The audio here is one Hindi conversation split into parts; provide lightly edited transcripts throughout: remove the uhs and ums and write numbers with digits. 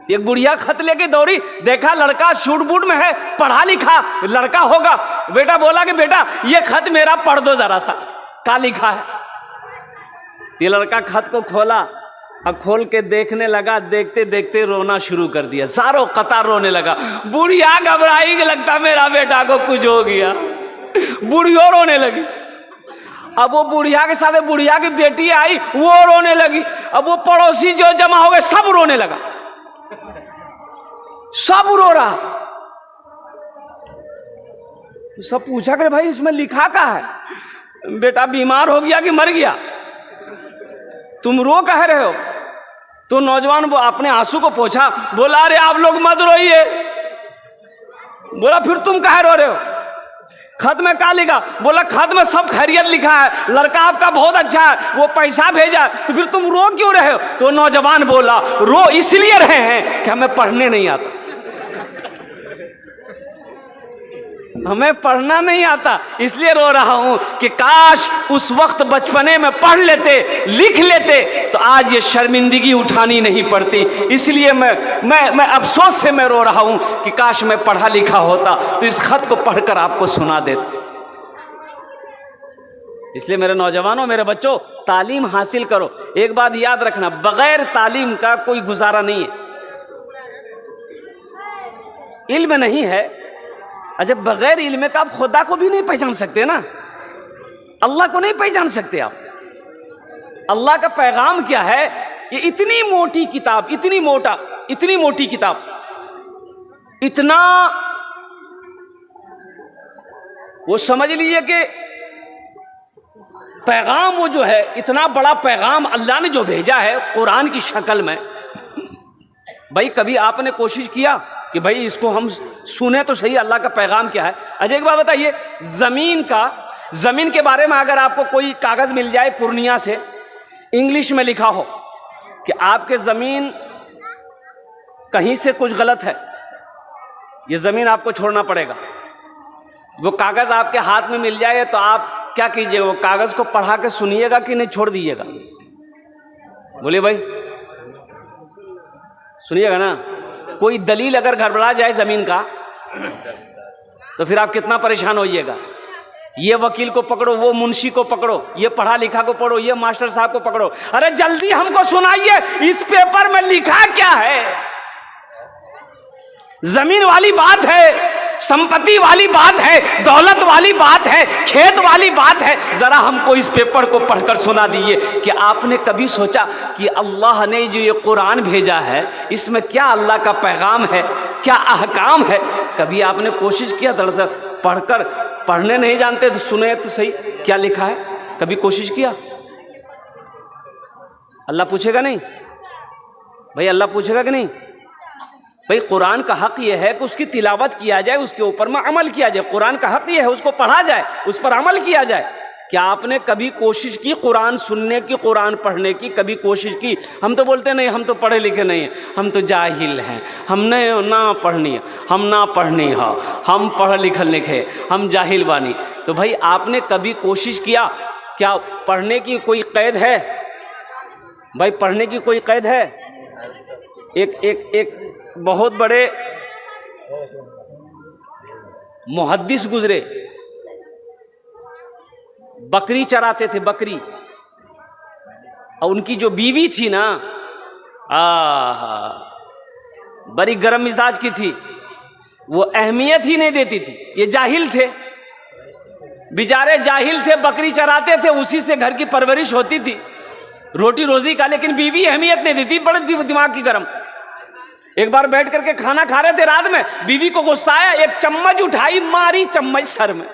एक बुढ़िया खत लेके दौड़ी, देखा लड़का शूट बूट में है, पढ़ा लिखा लड़का होगा। बेटा बोला कि बेटा ये खत मेरा पढ़ दो जरा सा, क्या लिखा है। ये लड़का खत को खोला और खोल के देखने लगा, देखते देखते रोना शुरू कर दिया, सारों कतार रोने लगा। बुढ़िया घबराई कि लगता मेरा बेटा को कुछ हो गया, बुढ़िया रोने लगी। अब वो बुढ़िया के साथ बुढ़िया की बेटी आई, वो रोने लगी। अब वो पड़ोसी जो जमा हो गए सब रोने लगा, सब रो रहा। तो सब पूछा कि भाई इसमें लिखा क्या है। बेटा बीमार हो गया कि मर गया, तुम रो कह रहे हो। तो नौजवान वो अपने आंसू को पोंछा, बोला अरे आप लोग मत रोइए। बोला फिर तुम कह रो रहे हो, खत में क्या लिखा। बोला खत में सब खैरियत लिखा है, लड़का आपका बहुत अच्छा है, वो पैसा भेजा, तो फिर तुम रो क्यों रहे हो। तो नौजवान बोला रो इसलिए रहे हैं कि हमें पढ़ने नहीं आता, हमें पढ़ना नहीं आता, इसलिए रो रहा हूं कि काश उस वक्त बचपने में पढ़ लेते लिख लेते तो आज ये शर्मिंदगी उठानी नहीं पड़ती। इसलिए मैं अफसोस से मैं रो रहा हूं कि काश मैं पढ़ा लिखा होता तो इस खत को पढ़कर आपको सुना देता। इसलिए मेरे नौजवानों, मेरे बच्चों, तालीम हासिल करो। एक बात याद रखना, बगैर तालीम का कोई गुजारा नहीं है। इल्म नहीं है, अच्छा बगैर इल्म का आप खुदा को भी नहीं पहचान सकते ना, अल्लाह को नहीं पहचान सकते आप। अल्लाह का पैगाम क्या है कि इतनी मोटी किताब, इतनी मोटी किताब, इतना वो समझ लीजिए कि पैगाम वो जो है, इतना बड़ा पैगाम अल्लाह ने जो भेजा है कुरान की शक्ल में। भाई कभी आपने कोशिश किया कि भाई इसको हम सुने तो सही, अल्लाह का पैगाम क्या है। अच्छा एक बात बताइए, जमीन के बारे में अगर आपको कोई कागज मिल जाए पूर्णिया से, इंग्लिश में लिखा हो कि आपके जमीन कहीं से कुछ गलत है, ये जमीन आपको छोड़ना पड़ेगा, वो कागज आपके हाथ में मिल जाए तो आप क्या कीजिएगा, वो कागज को पढ़ा के सुनिएगा कि नहीं छोड़ दीजिएगा। बोलिए भाई, सुनिएगा ना। कोई दलील अगर गड़बड़ा जाए जमीन का तो फिर आप कितना परेशान होइएगा। ये वकील को पकड़ो, वो मुंशी को पकड़ो, ये पढ़ा लिखा को पकड़ो, ये मास्टर साहब को पकड़ो। अरे जल्दी हमको सुनाइए इस पेपर में लिखा क्या है। जमीन वाली बात है, संपत्ति वाली बात है, दौलत वाली बात है, खेत वाली बात है। जरा हमको इस पेपर को पढ़कर सुना दीजिए कि आपने कभी सोचा कि अल्लाह ने जो ये कुरान भेजा है इसमें क्या अल्लाह का पैगाम है, क्या अहकाम है। कभी आपने कोशिश किया दरअसल पढ़कर, पढ़ने नहीं जानते तो सुने तो सही क्या लिखा है, कभी कोशिश किया। अल्लाह पूछेगा नहीं भाई, अल्लाह पूछेगा कि नहीं भाई। कुरान का हक यह है कि उसकी तिलावत किया जाए, उसके ऊपर में अमल किया जाए। कुरान का हक यह है उसको पढ़ा जाए, उस पर अमल किया जाए। क्या आपने कभी कोशिश की कुरान सुनने की, कुरान पढ़ने की कभी कोशिश की। हम तो बोलते नहीं, हम तो पढ़े लिखे नहीं हैं, हम तो जाहिल हैं, हमने ना पढ़नी, हम ना पढ़नी, हाँ हम पढ़ लिखल लिखे, हम जाहिल बानी। तो भाई आपने कभी कोशिश किया, क्या पढ़ने की कोई कैद है भाई, पढ़ने की कोई कैद है। एक बहुत बड़े मुहद्दिस गुजरे, बकरी चराते थे, बकरी, और उनकी जो बीवी थी ना, बड़ी गर्म मिजाज की थी, वो अहमियत ही नहीं देती थी। ये जाहिल थे, बेचारे जाहिल थे, बकरी चराते थे, उसी से घर की परवरिश होती थी, रोटी रोजी का, लेकिन बीवी अहमियत नहीं देती, बड़ी दिमाग की गर्म। एक बार बैठ करके खाना खा रहे थे रात में, बीवी को गुस्सा आया, एक चम्मच उठाई, मारी चम्मच सर में,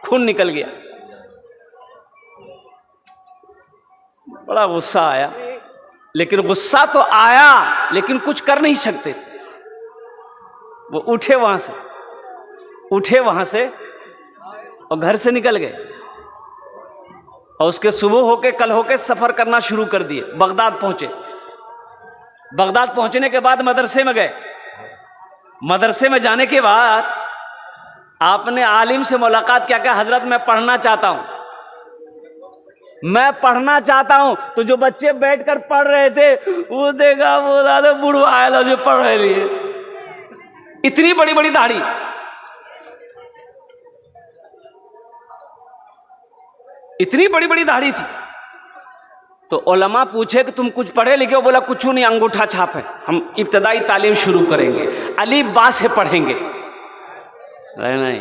खून निकल गया। बड़ा गुस्सा आया, लेकिन गुस्सा तो आया लेकिन कुछ कर नहीं सकते। वो उठे वहां से और घर से निकल गए, और उसके सुबह होके कल होके सफर करना शुरू कर दिए। बगदाद पहुंचे, बगदाद पहुंचने के बाद मदरसे में गए। मदरसे में जाने के बाद आपने आलिम से मुलाकात क्या, हजरत मैं पढ़ना चाहता हूं। मैं पढ़ना चाहता हूं। तो जो बच्चे बैठकर पढ़ रहे थे वो देखा, बोला तो बुढ़वा आया जो पढ़ रहे लिए, इतनी बड़ी बड़ी दाढ़ी। इतनी बड़ी बड़ी दाढ़ी थी। तो उलमा पूछे कि तुम कुछ पढ़े लिखे हो? बोला कुछ नहीं, अंगूठा छाप है, हम इब्तदाई तालीम शुरू करेंगे, अलीफ बा से पढ़ेंगे। नहीं,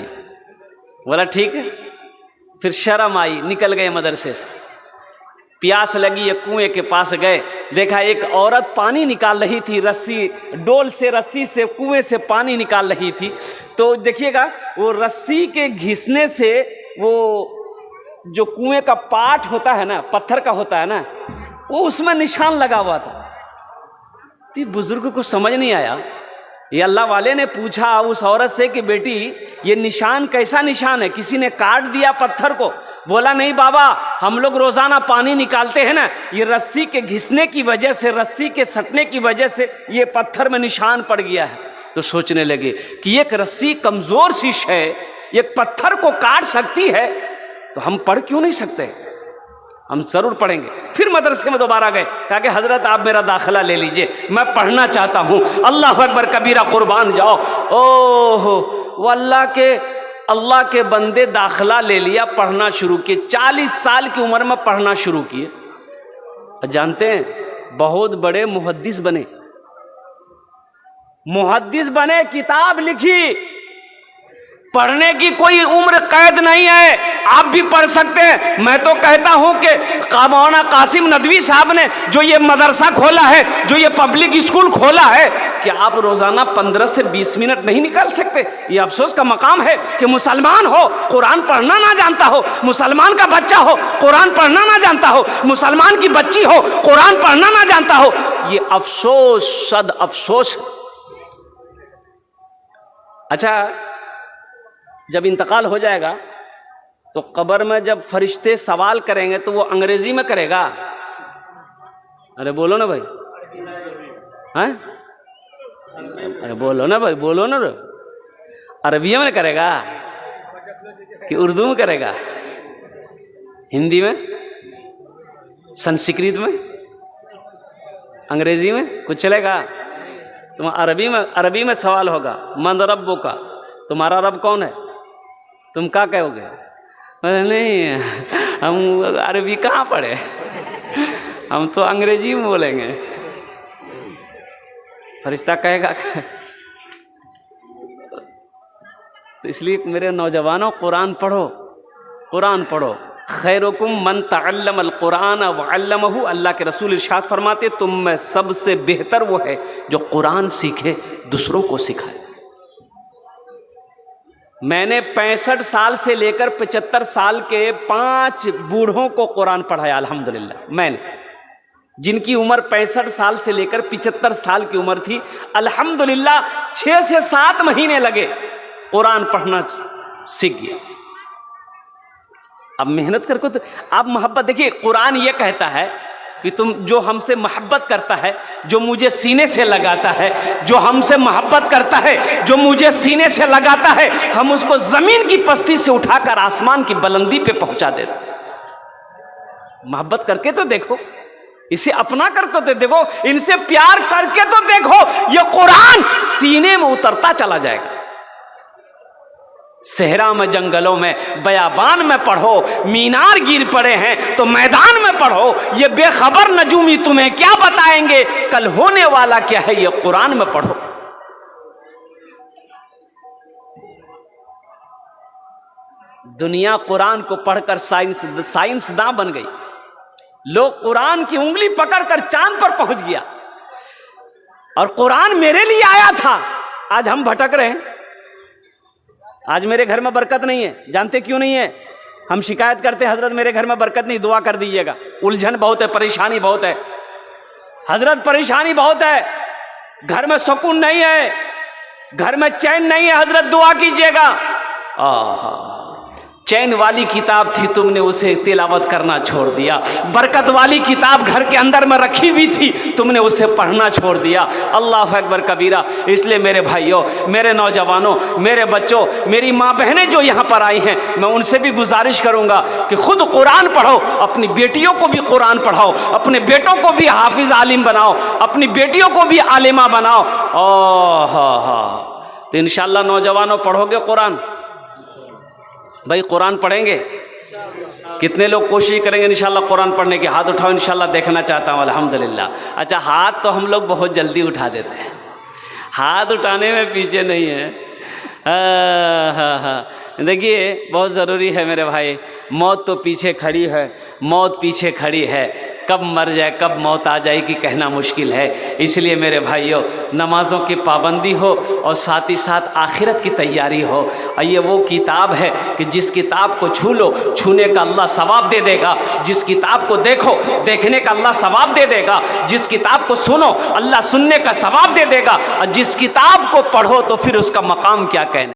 बोला ठीक है। फिर शर्म आई, निकल गए मदरसे से। प्यास लगी, एक कुएं के पास गए, देखा एक औरत पानी निकाल रही थी, रस्सी डोल से, रस्सी से कुएं से पानी निकाल रही थी। तो देखिएगा वो रस्सी के घिसने से वो जो कुएं का पाट होता है ना, पत्थर का होता है ना, वो उसमें निशान लगा हुआ था। तो बुजुर्ग को समझ नहीं आया। ये अल्लाह वाले ने पूछा उस औरत से कि बेटी ये निशान कैसा निशान है? किसी ने काट दिया पत्थर को? बोला नहीं बाबा, हम लोग रोजाना पानी निकालते हैं ना, ये रस्सी के घिसने की वजह से, रस्सी के सटने की वजह से ये पत्थर में निशान पड़ गया है। तो सोचने लगे कि एक रस्सी कमजोर सी है, एक पत्थर को काट सकती है, तो हम पढ़ क्यों नहीं सकते? हम जरूर पढ़ेंगे। फिर मदरसे में दोबारा गए, कहा कि हजरत आप मेरा दाखिला ले लीजिए, मैं पढ़ना चाहता हूँ। अल्लाह अकबर कबीरा, कुर्बान जाओ। ओहो, वो अल्लाह के बंदे दाखिला ले लिया, पढ़ना शुरू किए। 40 साल की उम्र में पढ़ना शुरू किए। जानते हैं बहुत बड़े मुहद्दिस बने, किताब लिखी। पढ़ने की कोई उम्र कैद नहीं है, आप भी पढ़ सकते हैं। मैं तो कहता हूं कि मौलाना कासिम नदवी साहब ने जो ये मदरसा खोला है, जो ये पब्लिक स्कूल खोला है, कि आप रोजाना 15 से 20 मिनट नहीं निकाल सकते? ये अफसोस का मकाम है कि मुसलमान हो, कुरान पढ़ना ना जानता हो, मुसलमान का बच्चा हो, कुरान पढ़ना ना जानता हो, मुसलमान की बच्ची हो, कुरान पढ़ना ना जानता हो। ये अफसोस, सद अफसोस। अच्छा, जब इंतकाल हो जाएगा तो कब्र में जब फरिश्ते सवाल करेंगे तो वो अंग्रेजी में करेगा? अरे बोलो ना भाई, हैं? अरे बोलो ना भाई, बोलो ना। अरबी में करेगा कि उर्दू में करेगा? हिंदी में, संस्कृत में, अंग्रेजी में कुछ चलेगा? तुम अरबी में सवाल होगा, मन रब्बो का, तुम्हारा रब कौन है? तुम क्या कहोगे? नहीं, हम अरबी कहाँ पढ़े, हम तो अंग्रेजी में बोलेंगे। फरिश्ता कहेगा। तो इसलिए मेरे नौजवानों, कुरान पढ़ो, कुरान पढ़ो। खैरुकुम मन तअल्लमल कुरान व अल्लमहु, अल्लाह के रसूल इरशाद फरमाते तुम में सबसे बेहतर वो है जो कुरान सीखे, दूसरों को सिखाए। मैंने 65 साल से लेकर 75 साल के 5 बूढ़ों को कुरान पढ़ाया अल्हम्दुलिल्लाह। मैंने, जिनकी उम्र 65 साल से लेकर 75 साल की उम्र थी, अल्हम्दुलिल्लाह 6 से 7 महीने लगे, कुरान पढ़ना सीख गया। अब मेहनत करके तो आप मोहब्बत, देखिए कुरान ये कहता है कि तुम जो हमसे मोहब्बत करता है, जो मुझे सीने से लगाता है, जो हमसे मोहब्बत करता है, जो मुझे सीने से लगाता है, हम उसको जमीन की पस्ती से उठाकर आसमान की बुलंदी पे पहुंचा देते हैं। मोहब्बत करके तो देखो, इसे अपना करके तो देखो, इनसे प्यार करके तो देखो, ये कुरान सीने में उतरता चला जाएगा। सहरा में, जंगलों में, बयाबान में पढ़ो, मीनार गिर पड़े हैं तो मैदान में पढ़ो। ये बेखबर नजूमी तुम्हें क्या बताएंगे, कल होने वाला क्या है, ये कुरान में पढ़ो। दुनिया कुरान को पढ़कर साइंसदान बन गई। लोग कुरान की उंगली पकड़कर चांद पर पहुंच गया, और कुरान मेरे लिए आया था। आज हम भटक रहे हैं। आज मेरे घर में बरकत नहीं है, जानते क्यों नहीं है? हम शिकायत करते हैं, हजरत मेरे घर में बरकत नहीं, दुआ कर दीजिएगा। उलझन बहुत है, परेशानी बहुत है हजरत, परेशानी बहुत है, घर में सुकून नहीं है, घर में चैन नहीं है हजरत, दुआ कीजिएगा। चैन वाली किताब थी, तुमने उसे तिलावत करना छोड़ दिया। बरकत वाली किताब घर के अंदर में रखी हुई थी, तुमने उसे पढ़ना छोड़ दिया। अल्लाह अकबर कबीरा। इसलिए मेरे भाइयों, मेरे नौजवानों, मेरे बच्चों, मेरी माँ बहनें जो यहाँ पर आई हैं, मैं उनसे भी गुजारिश करूँगा कि खुद कुरान पढ़ो, अपनी बेटियों को भी कुरान पढ़ाओ, अपने बेटों को भी हाफिज आलिम बनाओ, अपनी बेटियों को भी आलिमा बनाओ। तो इंशाअल्लाह नौजवानों पढ़ोगे कुरान? भाई कुरान पढ़ेंगे? कितने लोग कोशिश करेंगे इंशाल्लाह कुरान पढ़ने की? हाथ उठाओ, इंशाल्लाह देखना चाहता हूँ। अल्हम्दुलिल्लाह। अच्छा, हाथ तो हम लोग बहुत जल्दी उठा देते हैं, हाथ उठाने में पीछे नहीं है। हाँ, देखिए बहुत ज़रूरी है मेरे भाई, मौत तो पीछे खड़ी है, मौत पीछे खड़ी है, कब मर जाए कब मौत आ जाएगी कहना मुश्किल है। इसलिए मेरे भाइयों, नमाज़ों की पाबंदी हो और साथ ही साथ आखिरत की तैयारी हो। और ये वो किताब है कि जिस किताब को छू लो, छूने का अल्लाह सवाब दे देगा। जिस किताब को देखो, देखने का अल्लाह सवाब दे देगा। जिस किताब को सुनो, अल्लाह सुनने का सवाब दे देगा। और जिस किताब को पढ़ो तो फिर उसका मकाम क्या कहना।